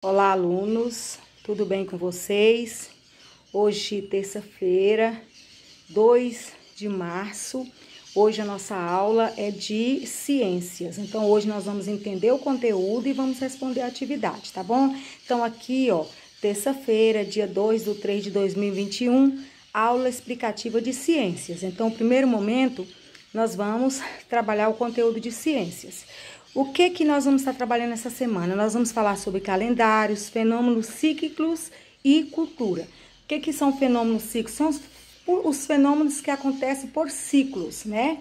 Olá, alunos, tudo bem com vocês? Hoje, terça-feira, 2 de março, hoje a nossa aula é de ciências. Então, hoje nós vamos entender o conteúdo e vamos responder a atividade, tá bom? Então, aqui, ó, terça-feira, dia 2/3 de 2021, aula explicativa de ciências. Então, no primeiro momento, nós vamos trabalhar o conteúdo de ciências. O que nós vamos estar trabalhando essa semana? Nós vamos falar sobre calendários, fenômenos cíclicos e cultura. O que são fenômenos cíclicos? São os fenômenos que acontecem por ciclos, né?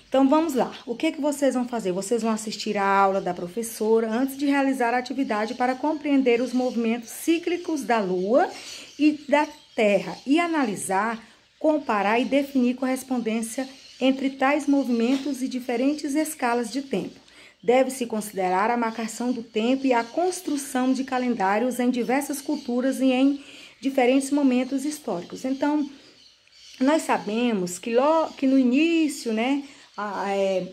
Então, vamos lá. O que vocês vão fazer? Vocês vão assistir a aula da professora antes de realizar a atividade para compreender os movimentos cíclicos da Lua e da Terra e analisar, comparar e definir correspondência entre tais movimentos e diferentes escalas de tempo. Deve-se considerar a marcação do tempo e a construção de calendários em diversas culturas e em diferentes momentos históricos. Então, nós sabemos que no início, né,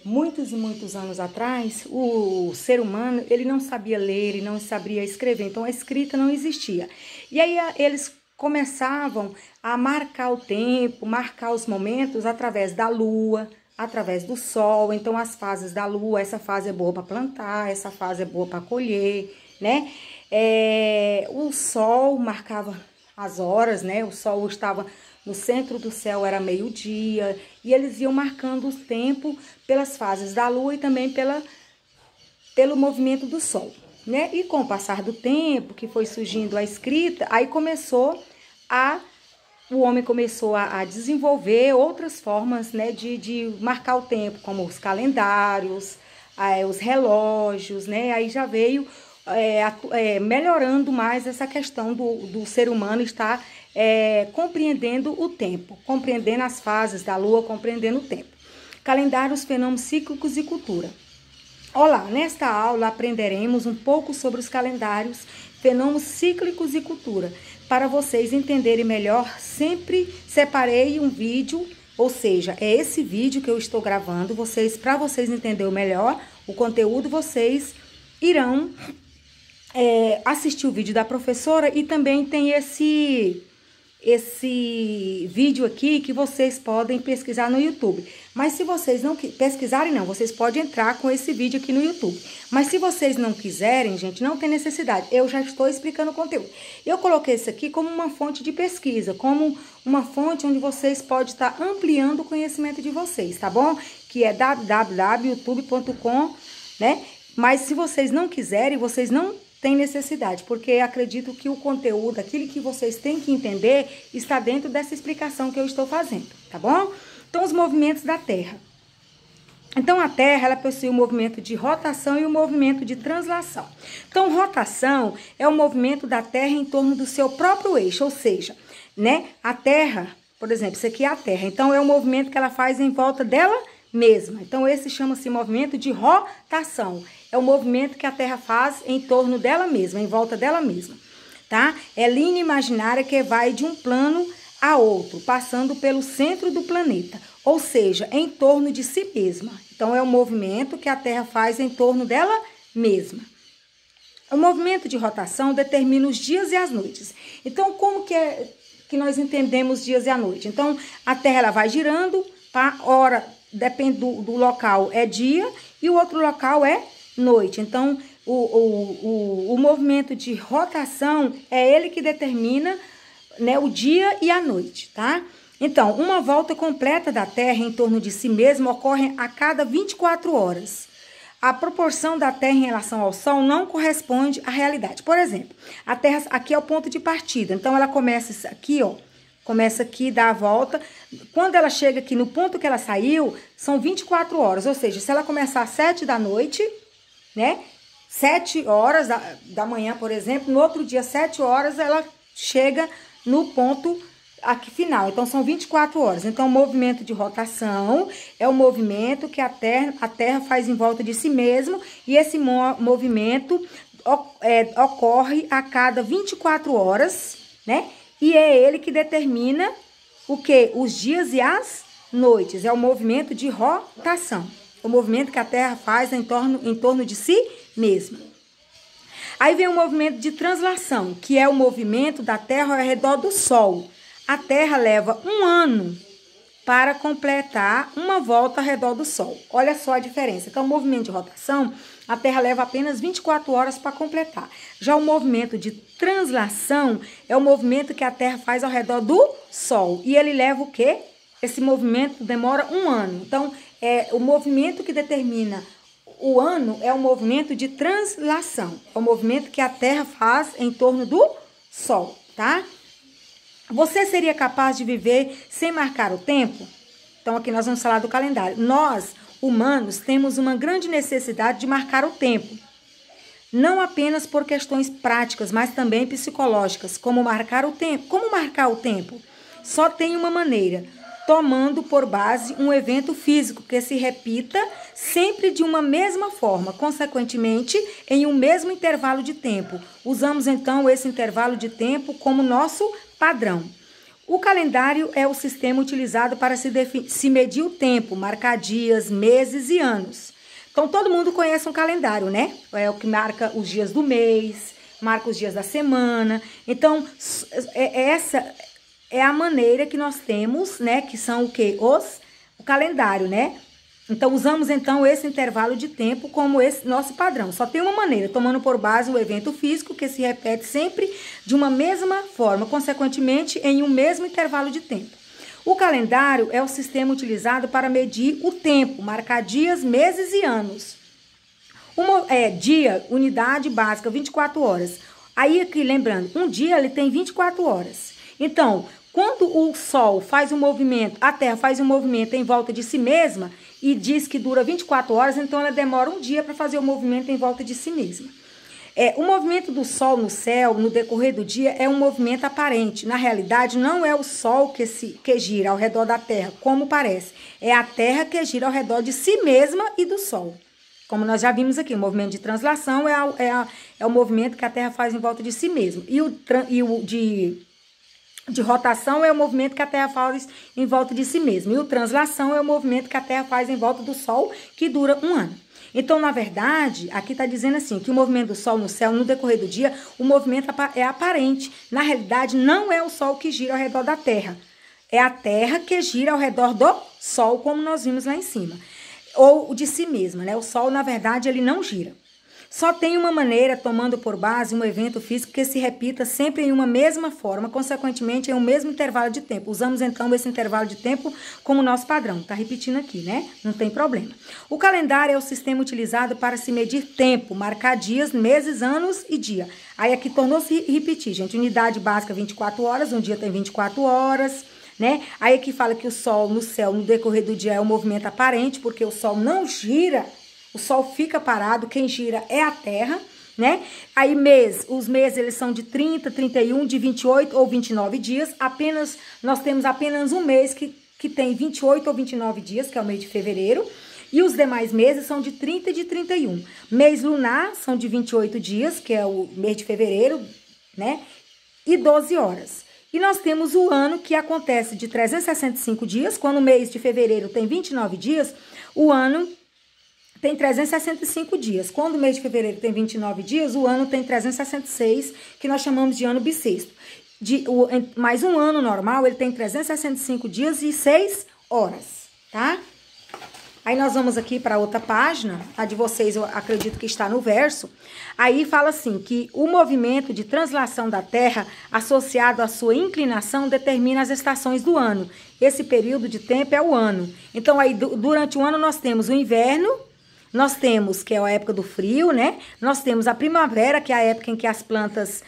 muitos e muitos anos atrás, o ser humano, ele não sabia ler, ele não sabia escrever, então a escrita não existia. E aí eles começavam a marcar o tempo, marcar os momentos através da lua, através do sol. Então as fases da lua, essa fase é boa para plantar, essa fase é boa para colher, né? O sol marcava as horas, né? O sol estava no centro do céu, era meio-dia, e eles iam marcando o tempo pelas fases da lua e também pelo movimento do sol, né? E com o passar do tempo, que foi surgindo a escrita, aí o homem começou a desenvolver outras formas, né, de marcar o tempo, como os calendários, os relógios, né? Aí já veio melhorando mais essa questão do ser humano estar compreendendo o tempo, compreendendo as fases da lua, compreendendo o tempo. Calendários, fenômenos cíclicos e cultura. Olá, nesta aula aprenderemos um pouco sobre os calendários, fenômenos cíclicos e cultura. Para vocês entenderem melhor, sempre separei um vídeo, ou seja, é esse vídeo que eu estou gravando. Para vocês entenderem melhor o conteúdo, vocês irão assistir o vídeo da professora e também tem esse vídeo aqui que vocês podem pesquisar no YouTube. Mas se vocês não pesquisarem, não, vocês podem entrar com esse vídeo aqui no YouTube. Mas se vocês não quiserem, gente, não tem necessidade. Eu já estou explicando o conteúdo. Eu coloquei isso aqui como uma fonte de pesquisa, como uma fonte onde vocês podem estar ampliando o conhecimento de vocês, tá bom? Que é www.youtube.com, né? Mas se vocês não quiserem, vocês não tem necessidade, porque acredito que o conteúdo, aquilo que vocês têm que entender, está dentro dessa explicação que eu estou fazendo, tá bom? Então, os movimentos da Terra. Então, a Terra, ela possui o movimento de rotação e o movimento de translação. Então, rotação é o movimento da Terra em torno do seu próprio eixo, ou seja, né, a Terra, por exemplo, isso aqui é a Terra, então é o movimento que ela faz em volta dela mesma. Então, esse chama-se movimento de rotação. É o movimento que a Terra faz em torno dela mesma, em volta dela mesma, tá? É linha imaginária que vai de um plano a outro, passando pelo centro do planeta, ou seja, em torno de si mesma. Então, é o movimento que a Terra faz em torno dela mesma. O movimento de rotação determina os dias e as noites. Então, como que nós entendemos dias e a noite? Então, a Terra ela vai girando, tá? Hora, depende do local, é dia, e o outro local é noite. Então, o movimento de rotação é ele que determina, né, o dia e a noite, tá? Então, uma volta completa da Terra em torno de si mesma ocorre a cada 24 horas. A proporção da Terra em relação ao Sol não corresponde à realidade. Por exemplo, a Terra aqui é o ponto de partida. Então, ela começa aqui, ó. Começa aqui, dá a volta. Quando ela chega aqui no ponto que ela saiu, são 24 horas. Ou seja, se ela começar às 7 da noite, né? 7 horas da manhã, por exemplo, no outro dia, 7 horas, ela chega no ponto aqui final. Então, são 24 horas. Então, o movimento de rotação é o movimento que a Terra faz em volta de si mesmo, e esse movimento ocorre a cada 24 horas, né? E é ele que determina o quê? Os dias e as noites. É o movimento de rotação. O movimento que a Terra faz em torno de si mesma. Aí vem o movimento de translação, que é o movimento da Terra ao redor do Sol. A Terra leva 1 ano para completar uma volta ao redor do Sol. Olha só a diferença. Então, o movimento de rotação, a Terra leva apenas 24 horas para completar. Já o movimento de translação é o movimento que a Terra faz ao redor do Sol. E ele leva o quê? Esse movimento demora 1 ano. Então, o movimento que determina o ano é o movimento de translação. É o movimento que a Terra faz em torno do Sol, tá? Você seria capaz de viver sem marcar o tempo? Então, aqui nós vamos falar do calendário. Nós, humanos, temos uma grande necessidade de marcar o tempo. Não apenas por questões práticas, mas também psicológicas, como marcar o tempo. Como marcar o tempo? Só tem uma maneira, tomando por base um evento físico que se repita sempre de uma mesma forma, consequentemente, em um mesmo intervalo de tempo. Usamos, então, esse intervalo de tempo como nosso padrão. O calendário é o sistema utilizado para se medir o tempo, marcar dias, meses e anos. Então, todo mundo conhece um calendário, né? É o que marca os dias do mês, marca os dias da semana. Então, essa é a maneira que nós temos, né? Que são o quê? O calendário, né? Então, usamos, então, esse intervalo de tempo como esse nosso padrão. Só tem uma maneira, tomando por base um evento físico que se repete sempre de uma mesma forma, consequentemente, em um mesmo intervalo de tempo. O calendário é o sistema utilizado para medir o tempo, marcar dias, meses e anos. Dia, unidade básica, 24 horas. Aí, aqui, lembrando, um dia ele tem 24 horas. Então, quando o Sol faz um movimento, a Terra faz um movimento em volta de si mesma e diz que dura 24 horas, então ela demora um dia para fazer o movimento em volta de si mesma. O movimento do Sol no céu, no decorrer do dia, é um movimento aparente. Na realidade, não é o Sol que gira ao redor da Terra, como parece. É a Terra que gira ao redor de si mesma e do Sol. Como nós já vimos aqui, o movimento de translação é o movimento que a Terra faz em volta de si mesma. E o de rotação é o movimento que a Terra faz em volta de si mesma. E o translação é o movimento que a Terra faz em volta do Sol, que dura 1 ano. Então, na verdade, aqui está dizendo assim, que o movimento do Sol no céu, no decorrer do dia, o movimento é aparente. Na realidade, não é o Sol que gira ao redor da Terra. É a Terra que gira ao redor do Sol, como nós vimos lá em cima. Ou de si mesma, né? O Sol, na verdade, ele não gira. Só tem uma maneira, tomando por base um evento físico que se repita sempre em uma mesma forma, consequentemente em um mesmo intervalo de tempo. Usamos então esse intervalo de tempo como nosso padrão. Tá repetindo aqui, né? Não tem problema. O calendário é o sistema utilizado para se medir tempo, marcar dias, meses, anos e dia. Aí aqui tornou-se repetir, gente. Unidade básica 24 horas, um dia tem 24 horas, né? Aí aqui fala que o Sol no céu, no decorrer do dia, é um movimento aparente, porque o Sol não gira. O Sol fica parado, quem gira é a Terra, né? Aí os meses eles são de 30, 31, de 28 ou 29 dias. Nós temos apenas um mês que tem 28 ou 29 dias, que é o mês de fevereiro. E os demais meses são de 30 e de 31. Mês lunar são de 28 dias, que é o mês de fevereiro, né? E 12 horas. E nós temos o ano, que acontece de 365 dias. Quando o mês de fevereiro tem 29 dias, o ano tem 365 dias. Quando o mês de fevereiro tem 29 dias, o ano tem 366, que nós chamamos de ano bissexto. Mais um ano normal, ele tem 365 dias e 6 horas, tá? Aí nós vamos aqui para outra página, a de vocês eu acredito que está no verso. Aí fala assim, que o movimento de translação da Terra, associado à sua inclinação, determina as estações do ano. Esse período de tempo é o ano. Então, aí durante o ano nós temos o inverno, nós temos, que é a época do frio, né? Nós temos a primavera, que é a época em que as plantas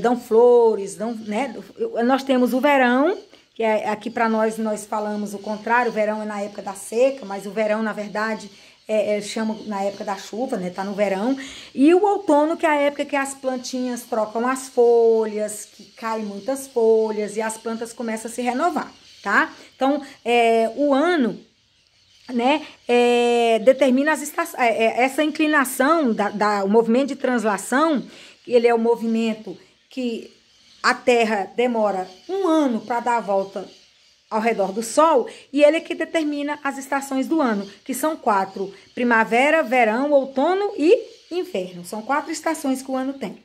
dão flores, né? Nós temos o verão, que é aqui para nós falamos o contrário, o verão é na época da seca, mas o verão, na verdade, chama na época da chuva, né? Tá no verão. E o outono, que é a época que as plantinhas trocam as folhas, que caem muitas folhas e as plantas começam a se renovar, tá? Então, o ano, né, determina as estações, essa inclinação o movimento de translação, ele é o movimento que a Terra demora 1 ano para dar a volta ao redor do Sol, e ele é que determina as estações do ano, que são 4: primavera, verão, outono e inverno. São 4 estações que o ano tem.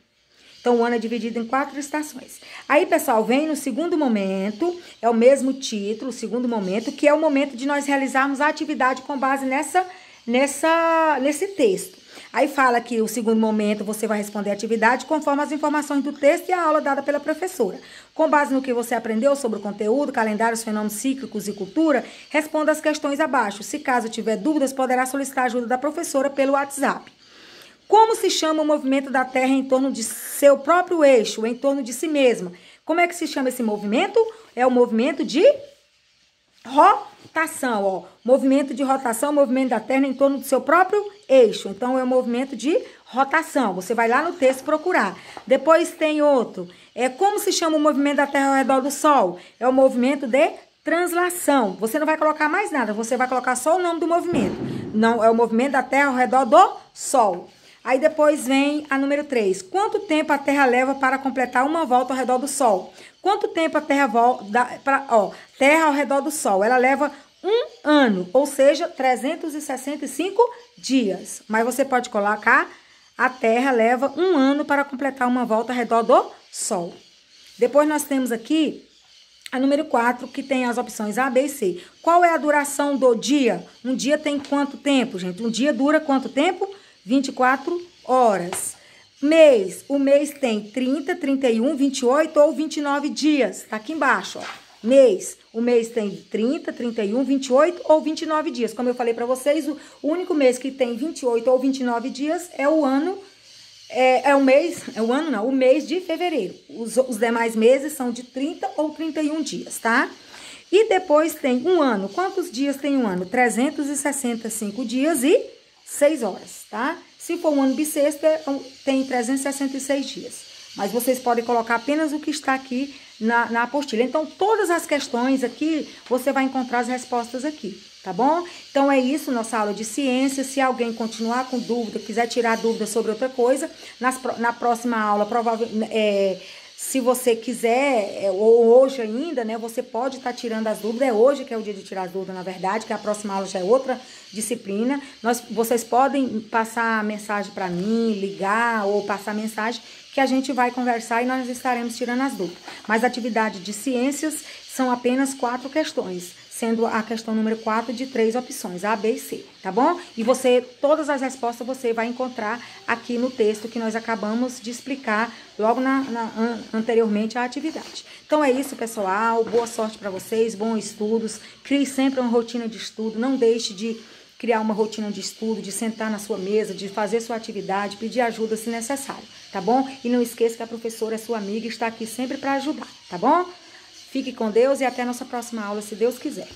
Então, o ano é dividido em 4 estações. Aí, pessoal, vem no segundo momento, é o mesmo título, o segundo momento, que é o momento de nós realizarmos a atividade com base nesse texto. Aí fala que o segundo momento você vai responder a atividade conforme as informações do texto e a aula dada pela professora. Com base no que você aprendeu sobre o conteúdo, calendários, fenômenos cíclicos e cultura, responda as questões abaixo. Se caso tiver dúvidas, poderá solicitar a ajuda da professora pelo WhatsApp. Como se chama o movimento da Terra em torno de seu próprio eixo, em torno de si mesma? Como é que se chama esse movimento? É o movimento de rotação, ó. Movimento de rotação, movimento da Terra em torno do seu próprio eixo. Então, é o movimento de rotação. Você vai lá no texto procurar. Depois tem outro. Como se chama o movimento da Terra ao redor do Sol? É o movimento de translação. Você não vai colocar mais nada, você vai colocar só o nome do movimento. Não, é o movimento da Terra ao redor do Sol. Aí depois vem a número 3. Quanto tempo a Terra leva para completar uma volta ao redor do Sol? Quanto tempo a Terra Terra ao redor do Sol? Ela leva 1 ano, ou seja, 365 dias. Mas você pode colocar, a Terra leva 1 ano para completar uma volta ao redor do Sol. Depois nós temos aqui a número 4, que tem as opções A, B e C. Qual é a duração do dia? Um dia tem quanto tempo, gente? Um dia dura quanto tempo? 24 horas. Mês. O mês tem 30, 31, 28 ou 29 dias. Tá aqui embaixo, ó. Mês. O mês tem 30, 31, 28 ou 29 dias. Como eu falei pra vocês, o único mês que tem 28 ou 29 dias é o ano... o mês de fevereiro. Os demais meses são de 30 ou 31 dias, tá? E depois tem um ano. Quantos dias tem um ano? 365 dias e 6 horas, tá? Se for um ano bissexto, tem 366 dias. Mas vocês podem colocar apenas o que está aqui na apostila. Então, todas as questões aqui, você vai encontrar as respostas aqui, tá bom? Então, é isso, nossa aula de ciência. Se alguém continuar com dúvida, quiser tirar dúvida sobre outra coisa, na próxima aula, se você quiser, ou hoje ainda, né, você pode estar tirando as dúvidas. É hoje que é o dia de tirar as dúvidas, na verdade, que a próxima aula já é outra disciplina. Vocês podem passar mensagem para mim, ligar ou passar mensagem, que a gente vai conversar e nós estaremos tirando as dúvidas. Mas a atividade de ciências são apenas 4 questões, sendo a questão número 4 de 3 opções, A, B e C, tá bom? E todas as respostas você vai encontrar aqui no texto que nós acabamos de explicar logo anteriormente à atividade. Então é isso, pessoal. Boa sorte para vocês, bons estudos. Crie sempre uma rotina de estudo. Não deixe de criar uma rotina de estudo, de sentar na sua mesa, de fazer sua atividade, pedir ajuda se necessário, tá bom? E não esqueça que a professora é sua amiga e está aqui sempre para ajudar, tá bom? Fique com Deus e até a nossa próxima aula, se Deus quiser.